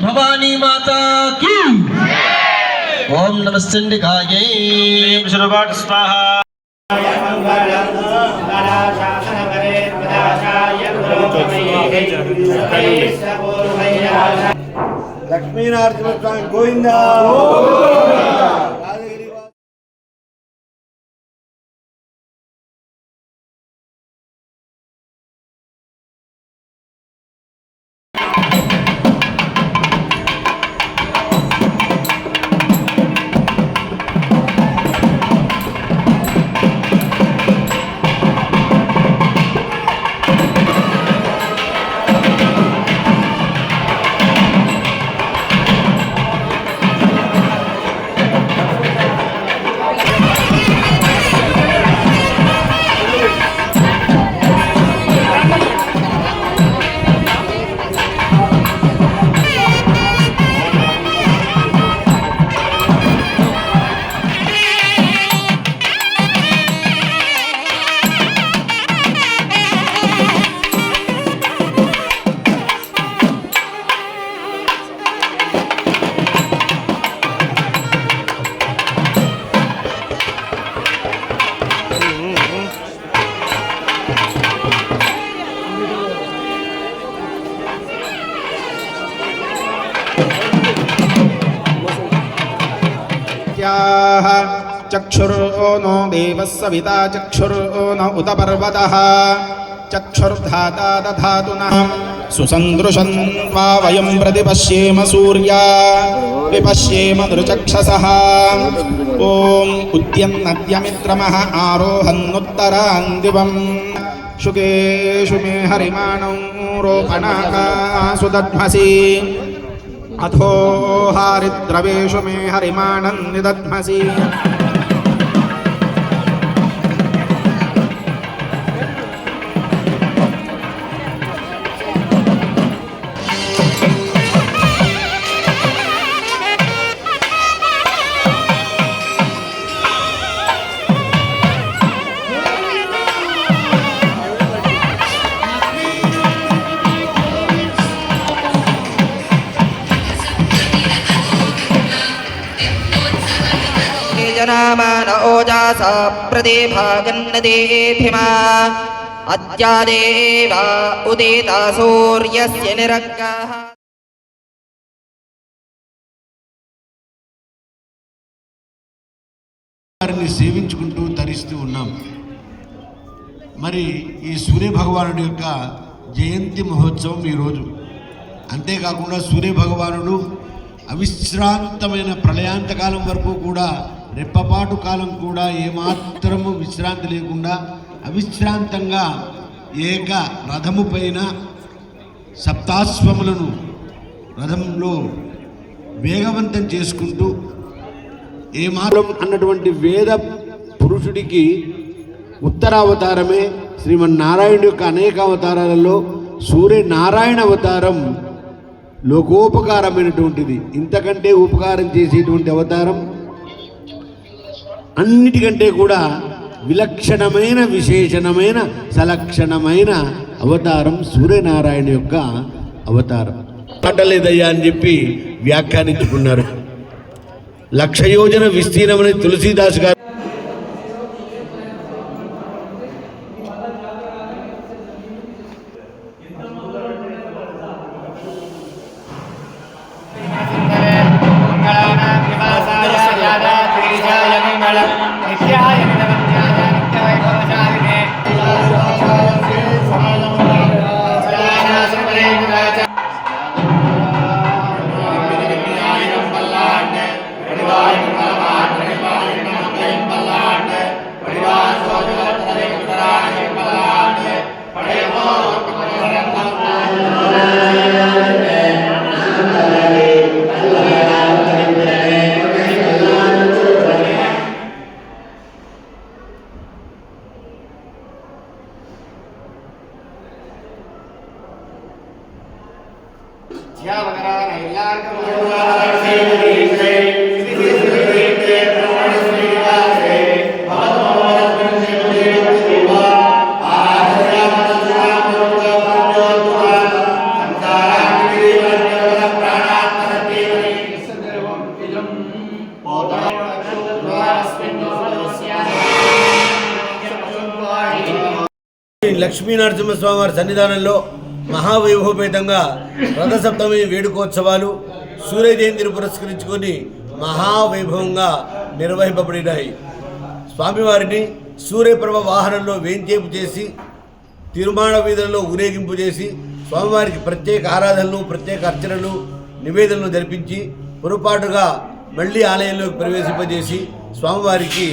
भवानी माता की ओम नमस्ते स्वाहा लक्ष्मीनारायण स्वामी गोविंदा चक्षुरो नो देवः सविता चक्षुरो न उत पर्वतः चक्षुर्धाता दधातु नः सुसन्दृशं वा वयं प्रतिपश्येम सूर्या विपश्येम नृचक्षसः ॐ उद्यन्नद्यमित्रमः आरोहन्नुत्तरान् दिवं शुकेषु मे हरिमाणं रोपणाकासु दध्मसि अथो हारिद्रवेषु मे हरिमाणं निदध्मसि जनामान ओजास प्रतिभागन्नदेभिमा अद्यादेव उदिता सूर्यस्य निरग्गः వారిని సేవించుకుంటూ తరిస్తూ ఉన్నాం. మరి ఈ సూర్య భగవానుడి యొక్క జయంతి మహోత్సవం ఈరోజు. అంతేకాకుండా సూర్య భగవానుడు అవిశ్రాంతమైన ప్రళయాంతకాలం వరకు కూడా రెప్పపాటు కాలం కూడా ఏమాత్రము విశ్రాంతి లేకుండా అవిశ్రాంతంగా ఏక రథము పైన సప్తాశ్వములను రథంలో వేగవంతం చేసుకుంటూ ఏమాత్రం అన్నటువంటి వేద పురుషుడికి ఉత్తరావతారమే శ్రీమన్నారాయణుడి యొక్క అనేక అవతారాలలో సూర్యనారాయణ అవతారం లోకోపకారమైనటువంటిది. ఇంతకంటే ఉపకారం చేసేటువంటి అవతారం అన్నిటికంటే కూడా విలక్షణమైన విశేషణమైన సలక్షణమైన అవతారం సూర్యనారాయణ యొక్క అవతారం. పట్టలేదయ్యా అని చెప్పి వ్యాఖ్యానించుకున్నారు. 1,00,000 యోజన విస్తీర్ణమని తులసీదాస్ గారు Yeah, లక్ష్మీనరసింహస్వామి వారి సన్నిధానంలో మహావైభవపేతంగా రథసప్తమి వేడుకోత్సవాలు సూర్య జయంతిని పురస్కరించుకొని మహావైభవంగా నిర్వహింపబడినాయి. స్వామివారిని సూర్యప్రభ వాహనంలో వేంచేపు చేసి తిరుమాణ వీధులలో ఊరేగింపు చేసి స్వామివారికి ప్రత్యేక ఆరాధనలు, ప్రత్యేక అర్చనలు, నివేదనలు జరిపించి పొరపాటుగా మళ్ళీ ఆలయంలోకి ప్రవేశింపజేసి స్వామివారికి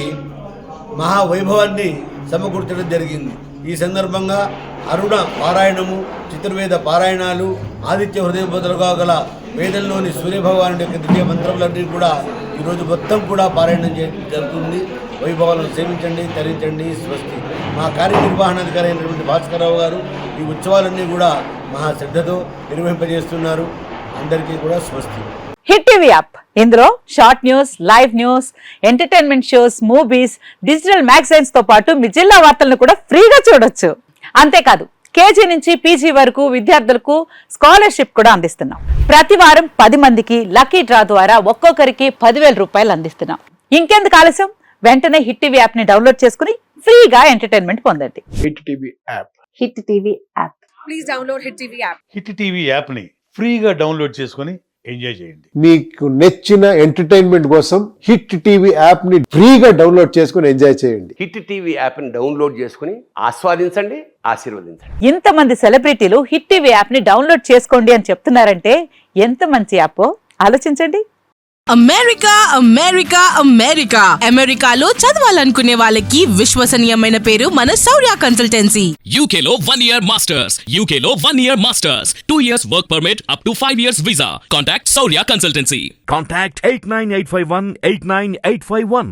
మహావైభవాన్ని సమకూర్చడం జరిగింది. ఈ సందర్భంగా అరుణ పారాయణము, చతుర్వేద పారాయణాలు, ఆదిత్య హృదయ బదులుగా గల వేదంలోని సూర్యభగవానుడి యొక్క దివ్య మంత్రములన్నీ కూడా ఈరోజు మొత్తం కూడా పారాయణం జరుగుతుంది. వైభవాలను సేవించండి, తరించండి, స్వస్తి. మా కార్యనిర్వహణాధికారి అయినటువంటి భాస్కరరావు గారు ఈ ఉత్సవాలన్నీ కూడా మహా శ్రద్ధతో నిర్వహింపజేస్తున్నారు. అందరికీ కూడా స్వస్తి. హిట్ టీవీ యాప్, ఇందులో short news, live news, entertainment shows, movies, digital magazines తో పాటు మీ జిల్లా వార్తలను కూడా ఫ్రీగా చూడొచ్చు. అంతేకాదు కేజీ నుంచి పీజీ వరకు విద్యార్థులకు స్కాలర్షిప్ కూడా అందిస్తున్నాం. ప్రతి వారం 10 మందికి లక్కీ డ్రా ద్వారా ఒక్కొక్కరికి 10,000 రూపాయలు అందిస్తున్నాం. ఇంకెందుకు ఆలస్యం, వెంటనే హిట్ టీవీ యాప్ ని డౌన్లోడ్ చేసుకుని ఫ్రీగా ఎంటర్టైన్మెంట్ పొందండి. Hit TV app. Hit TV app. Please download hit TV app. Hit TV యాప్ని ఫ్రీగా డౌన్లోడ్ చేసుకొని ఎంజాయ్ చేయండి. మీకు నచ్చిన ఎంటర్టైన్మెంట్ కోసం హిట్ టీవీ యాప్ ని ఫ్రీగా డౌన్లోడ్ చేసుకుని ఎంజాయ్ చేయండి. హిట్ టీవీ యాప్ని డౌన్లోడ్ చేసుకుని ఆస్వాదించండి, ఆశీర్వదించండి. ఇంతమంది సెలబ్రిటీలు హిట్ టీవీ యాప్ ని డౌన్లోడ్ చేసుకోండి అని చెప్తున్నారంటే ఎంత మంచి యాప్ ఆలోచించండి. అమెరికా అమెరికా అమెరికా అమెరికాలో చదవాలనుకునే వాళ్ళకి విశ్వసనీయమైన పేరు మన శౌర్య కన్సల్టెన్సీ. UK లో 1 year masters. UK లో 1 year masters. 2 years work permit up to 5 years visa. Contact Saurya Consultancy. Contact 89851 89851.